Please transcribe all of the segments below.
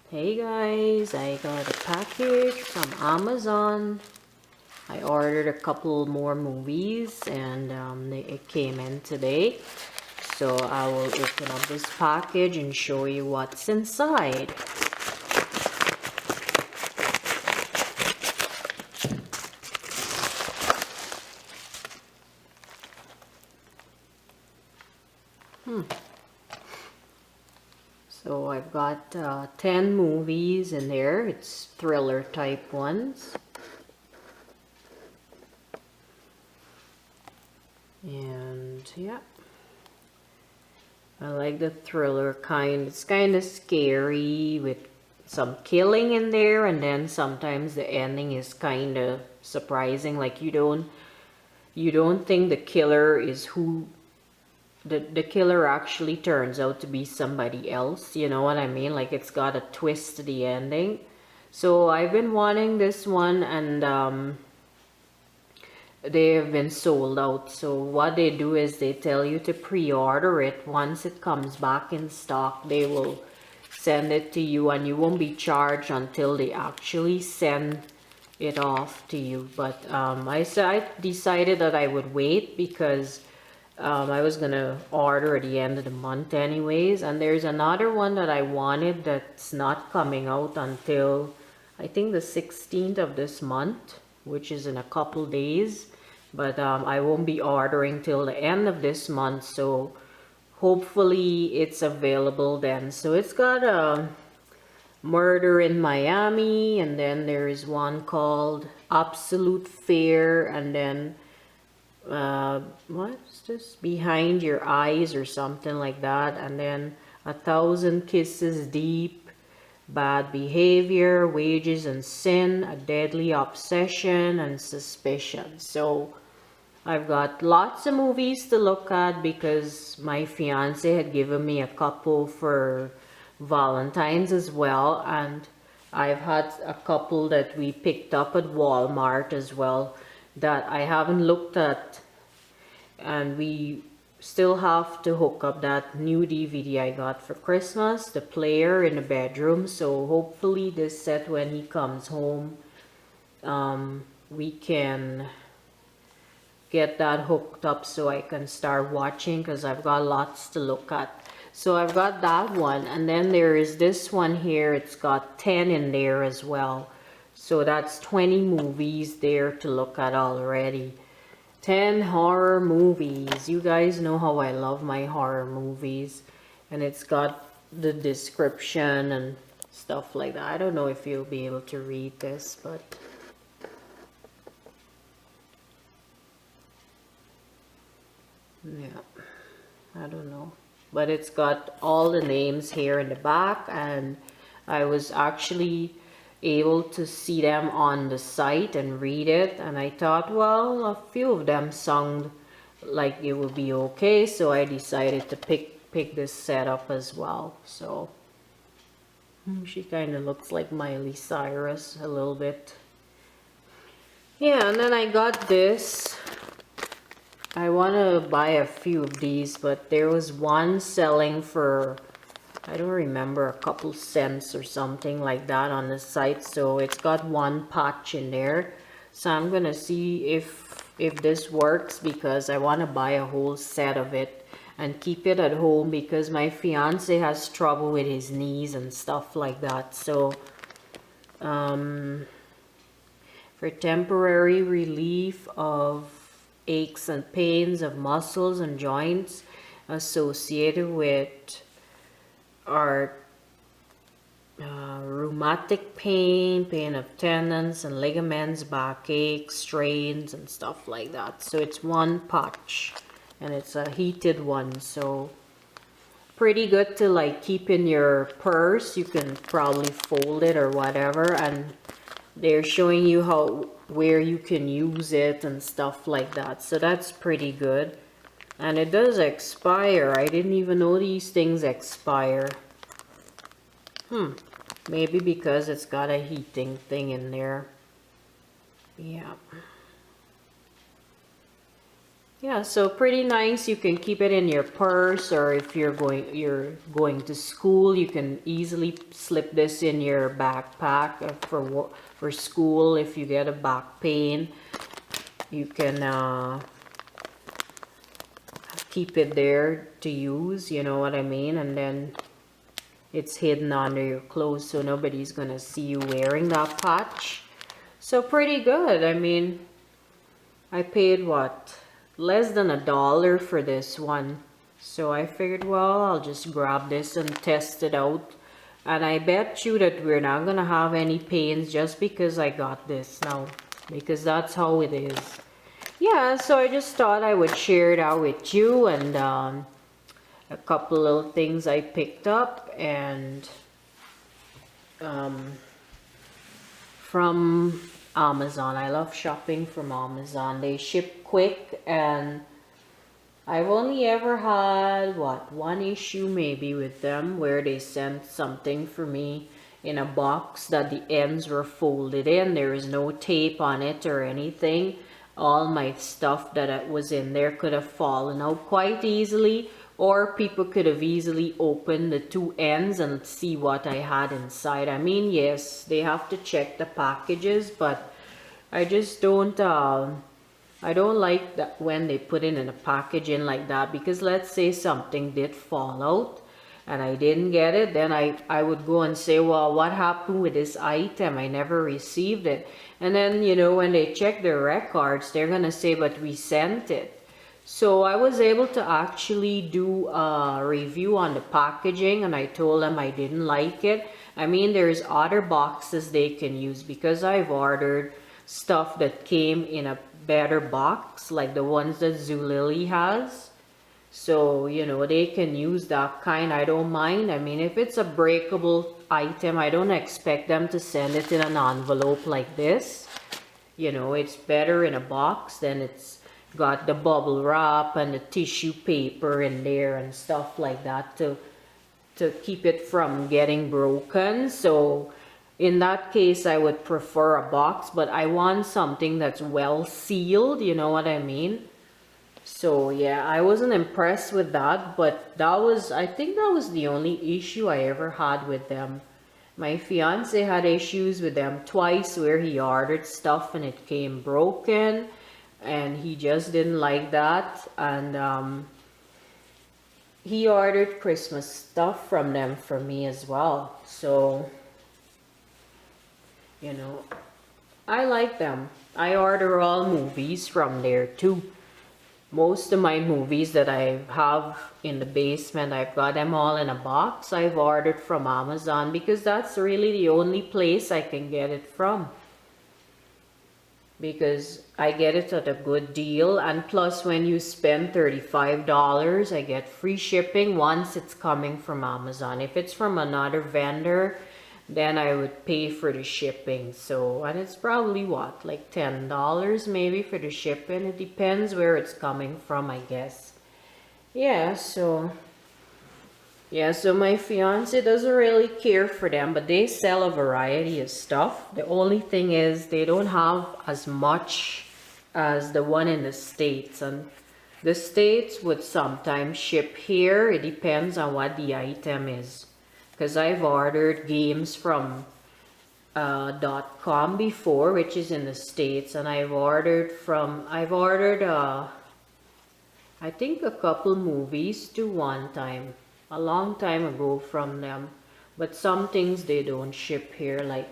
Hey guys, I got a package from Amazon. I ordered a couple more movies and it came in today. So I will open up this package and show you what's inside. So I've got 10 movies in there. It's thriller type ones. And yeah, I like the thriller kind. It's kind of scary with some killing in there, and then sometimes the ending is kind of surprising. Like you don't think the killer is who the killer actually turns out to be somebody else. You know what I mean? Like it's got a twist to the ending. So I've been wanting this one, and they have been sold out. So what they do is they tell you to pre-order it. Once it comes back in stock, they will send it to you, and you won't be charged until they actually send it off to you. But I decided that I would wait because I was gonna order at the end of the month anyways. And there's another one that I wanted that's not coming out until I think the 16th of this month, which is in a couple days. But I won't be ordering till the end of this month, so hopefully it's available then. So it's got a Murder in Miami, and then there is one called Absolute Fear, and then what's this, Behind Your Eyes or something like that, and then A Thousand Kisses Deep, Bad Behavior, Wages and Sin, A Deadly Obsession, and Suspicion. So I've got lots of movies to look at because my fiance had given me a couple for Valentine's as well, and I've had a couple that we picked up at Walmart as well that I haven't looked at, and we still have to hook up that new DVD I got for Christmas, the player in the bedroom. So hopefully this set, when he comes home, we can get that hooked up so I can start watching, because I've got lots to look at. So I've got that one, and then there is this one here. It's got 10 in there as well, so that's 20 movies there to look at already. 10 horror movies. You guys know how I love my horror movies, and it's got the description and stuff like that. I don't know if you'll be able to read this, but yeah, I don't know, but it's got all the names here in the back, and I was actually able to see them on the site and read it, and I thought, well, a few of them sound like it would be okay, so I decided to pick this setup as well. So she kind of looks like Miley Cyrus a little bit. Yeah, and then I got this. I want to buy a few of these, but there was one selling for, I don't remember, a couple cents or something like that on the site. So it's got one patch in there. So I'm gonna see if this works, because I want to buy a whole set of it and keep it at home, because my fiance has trouble with his knees and stuff like that. So for temporary relief of aches and pains of muscles and joints associated with our rheumatic pain, pain of tendons and ligaments, backache, strains and stuff like that. So it's one patch, and it's a heated one, so pretty good to like keep in your purse. You can probably fold it or whatever, and they're showing you where you can use it and stuff like that. So that's pretty good. And it does expire. I didn't even know these things expire. Maybe because it's got a heating thing in there. Yeah. Yeah, so pretty nice. You can keep it in your purse, or if you're going to school, you can easily slip this in your backpack for school. If you get a back pain, you can keep it there to use, you know what I mean? And then it's hidden under your clothes, so nobody's gonna see you wearing that patch. So pretty good. I mean, I paid what? Less than $1 for this one. So I figured, well, I'll just grab this and test it out. And I bet you that we're not gonna have any pains just because I got this now. Because that's how it is. Yeah, so I just thought I would share it out with you, and a couple little things I picked up, and from Amazon. I love shopping from Amazon. They ship quick, and I've only ever had, what, one issue maybe with them where they sent something for me in a box that the ends were folded in. There is no tape on it or anything. All my stuff that was in there could have fallen out quite easily, or people could have easily opened the two ends and see what I had inside. I mean, yes, they have to check the packages, but I just don't I don't like that when they put it in a packaging like that, because let's say something did fall out and I didn't get it, then I would go and say, well, what happened with this item? I never received it. And then, you know, when they check their records, they're gonna say, but we sent it. So I was able to actually do a review on the packaging, and I told them I didn't like it. I mean, there's other boxes they can use, because I've ordered stuff that came in a better box, like the ones that Zulily has. So, you know, they can use that kind. I don't mind. I mean, if it's a breakable item, I don't expect them to send it in an envelope like this. You know, it's better in a box. Then it's got the bubble wrap and the tissue paper in there and stuff like that to keep it from getting broken. So in that case, I would prefer a box, but I want something that's well sealed, you know what I mean? So yeah, I wasn't impressed with that, but I think that was the only issue I ever had with them. My fiance had issues with them twice where he ordered stuff and it came broken, and he just didn't like that. And he ordered Christmas stuff from them for me as well. So, you know, I like them. I order all movies from there too. Most of my movies that I have in the basement, I've got them all in a box. I've ordered from Amazon because that's really the only place I can get it from. Because I get it at a good deal, and plus when you spend $35, I get free shipping once it's coming from Amazon. If it's from another vendor, then I would pay for the shipping. So, and it's probably what, like $10 maybe for the shipping. It depends where it's coming from, I guess. Yeah, so my fiance doesn't really care for them, but they sell a variety of stuff. The only thing is they don't have as much as the one in the States, and the States would sometimes ship here. It depends on what the item is. Because I've ordered games from .com before, which is in the States, and I've ordered I think a couple movies to one time, a long time ago from them. But some things they don't ship here, like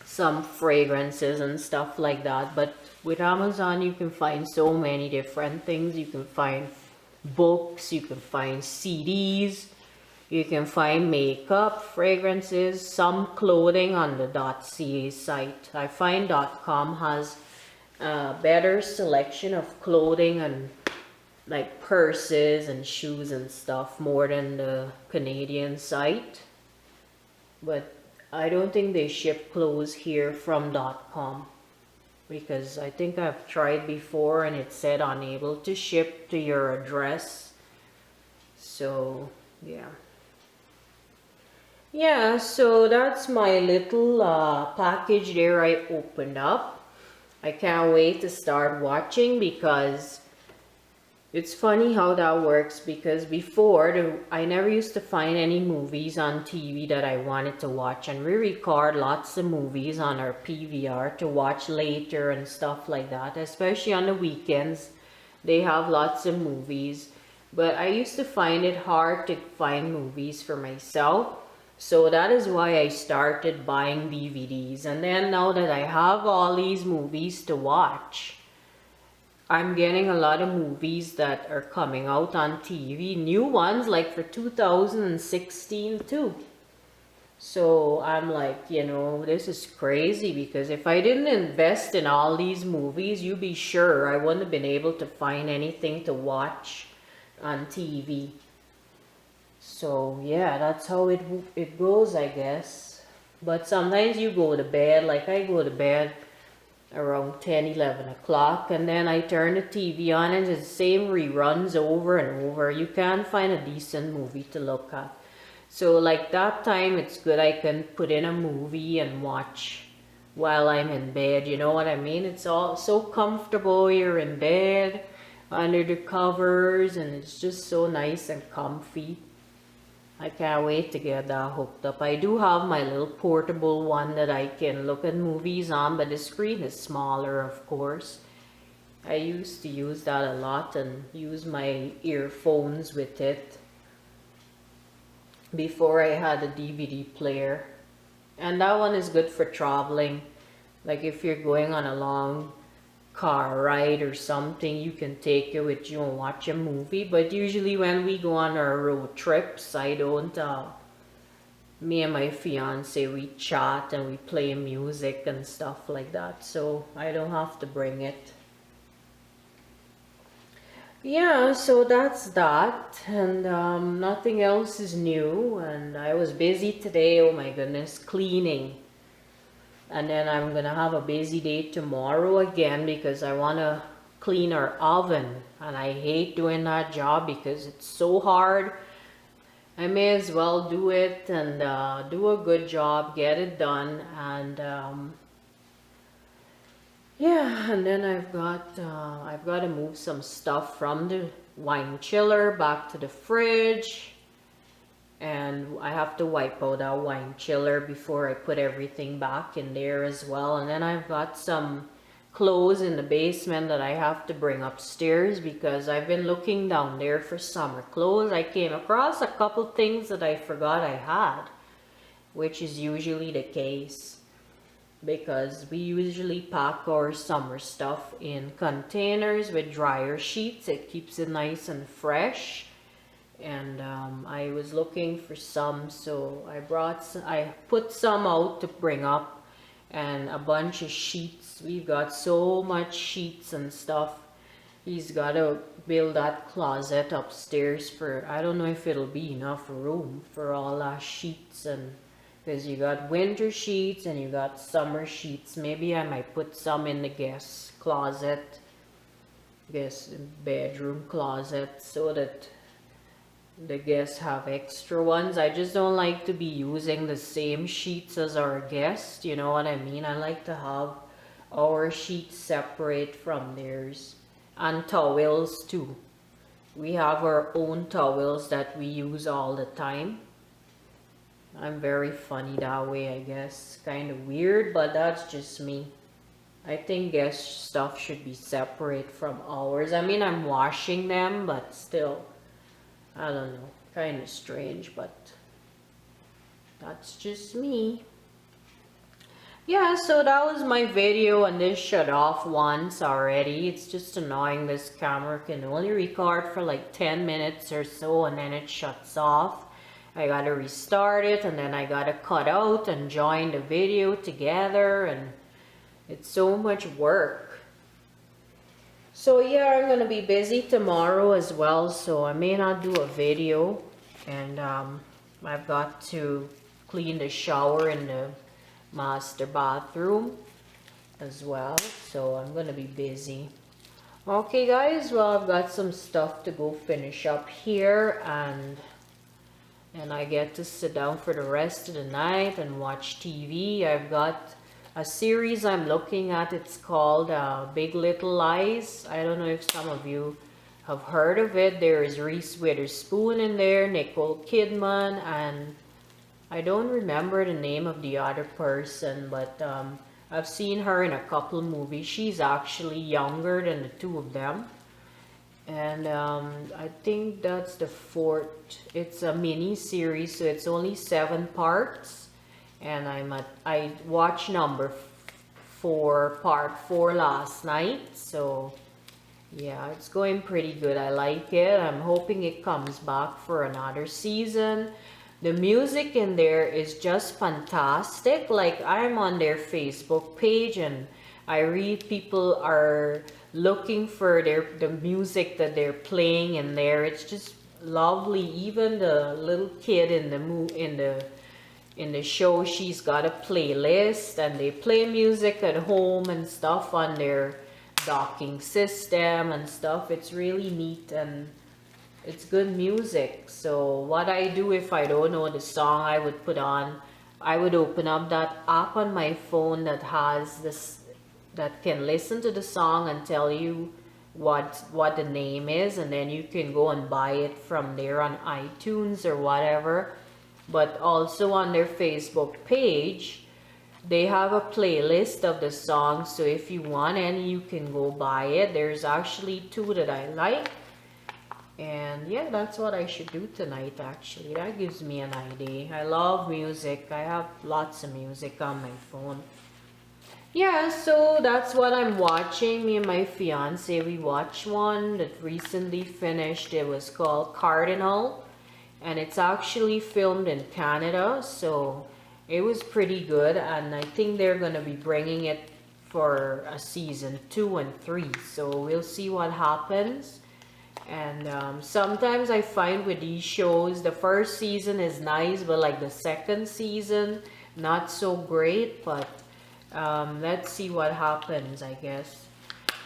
some fragrances and stuff like that. But with Amazon, you can find so many different things. You can find books, you can find CDs, you can find makeup, fragrances, some clothing on the .ca site. I find .com has a better selection of clothing and like purses and shoes and stuff more than the Canadian site. But I don't think they ship clothes here from .com, because I think I've tried before and it said unable to ship to your address. So yeah, so that's my little package there I opened up. I can't wait to start watching because it's funny how that works, because before I never used to find any movies on TV that I wanted to watch, and we record lots of movies on our PVR to watch later and stuff like that, especially on the weekends. They have lots of movies, but I used to find it hard to find movies for myself. So that is why I started buying DVDs. And then now that I have all these movies to watch, I'm getting a lot of movies that are coming out on TV, new ones like for 2016 too. So I'm like, you know, this is crazy, because if I didn't invest in all these movies, you be sure I wouldn't have been able to find anything to watch on TV. So yeah, that's how it goes, I guess. But sometimes you go to bed, like I go to bed around 10, 11 o'clock, and then I turn the TV on and it's the same reruns over and over. You can't find a decent movie to look at. So like that time, it's good I can put in a movie and watch while I'm in bed, you know what I mean? It's all so comfortable. You're in bed under the covers and it's just so nice and comfy. I can't wait to get that hooked up. I do have my little portable one that I can look at movies on, but the screen is smaller, of course. I used to use that a lot and use my earphones with it before I had a DVD player. And that one is good for traveling. Like if you're going on a long car ride or something, you can take it with you and watch a movie. But usually when we go on our road trips, I don't me and my fiance, we chat and we play music and stuff like that, so I don't have to bring it. Yeah, so that's that, and nothing else is new. And I was busy today, oh my goodness, cleaning. And then I'm gonna have a busy day tomorrow again because I wanna clean our oven. And I hate doing that job because it's so hard. I may as well do it and do a good job, get it done. And yeah, and then I've got to move some stuff from the wine chiller back to the fridge. And I have to wipe out that wine chiller before I put everything back in there as well. And then I've got some clothes in the basement that I have to bring upstairs because I've been looking down there for summer clothes. I came across a couple things that I forgot I had, which is usually the case because we usually pack our summer stuff in containers with dryer sheets. It keeps it nice and fresh. And I was looking for some, so I put some out to bring up, and a bunch of sheets. We've got so much sheets and stuff. He's got to build that closet upstairs for, I don't know if it'll be enough room for all our sheets, and because you got winter sheets and you got summer sheets. Maybe I might put some in the guest closet, guest bedroom closet, so that the guests have extra ones. I just don't like to be using the same sheets as our guests, you know what I mean? I like to have our sheets separate from theirs. And towels too. We have our own towels that we use all the time. I'm very funny that way, I guess. Kind of weird, but that's just me. I think guest stuff should be separate from ours. I mean, I'm washing them, but still, I don't know, kind of strange, but that's just me. Yeah, so that was my video, and this shut off once already. It's just annoying. This camera can only record for like 10 minutes or so, and then it shuts off. I gotta restart it, and then I gotta cut out and join the video together, and it's so much work. So yeah, I'm gonna be busy tomorrow as well, so I may not do a video. And I've got to clean the shower in the master bathroom as well, so I'm gonna be busy. Okay guys, well, I've got some stuff to go finish up here, and I get to sit down for the rest of the night and watch TV. I've got a series I'm looking at. It's called Big Little Lies. I don't know if some of you have heard of it. There is Reese Witherspoon in there, Nicole Kidman, and I don't remember the name of the other person, but I've seen her in a couple movies. She's actually younger than the two of them. And I think that's the fourth. It's a mini series, so it's only 7 parts. And I watched number 4, part 4 last night. So yeah, it's going pretty good. I like it. I'm hoping it comes back for another season. The music in there is just fantastic. Like, I'm on their Facebook page and I read people are looking for the music that they're playing in there. It's just lovely. Even the little kid in the show, she's got a playlist and they play music at home and stuff on their docking system and stuff. It's really neat and it's good music. So what I do if I don't know the song I would open up that app on my phone that has this, that can listen to the song and tell you what the name is, and then you can go and buy it from there on iTunes or whatever. But also on their Facebook page, they have a playlist of the songs, so if you want any, you can go buy it. There's actually 2 that I like. And yeah, that's what I should do tonight actually. That gives me an idea. I love music. I have lots of music on my phone. Yeah, so that's what I'm watching. Me and my fiance, we watched one that recently finished. It was called Cardinal. And it's actually filmed in Canada, so it was pretty good, and I think they're gonna be bringing it for a season 2 and 3, so we'll see what happens. And sometimes I find with these shows, the first season is nice, but like the second season, not so great. But let's see what happens, I guess.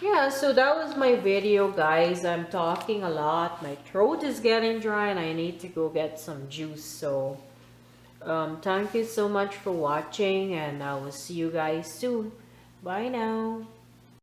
Yeah, so that was my video, guys. I'm talking a lot. My throat is getting dry and I need to go get some juice. So thank you so much for watching, and I will see you guys soon. Bye now.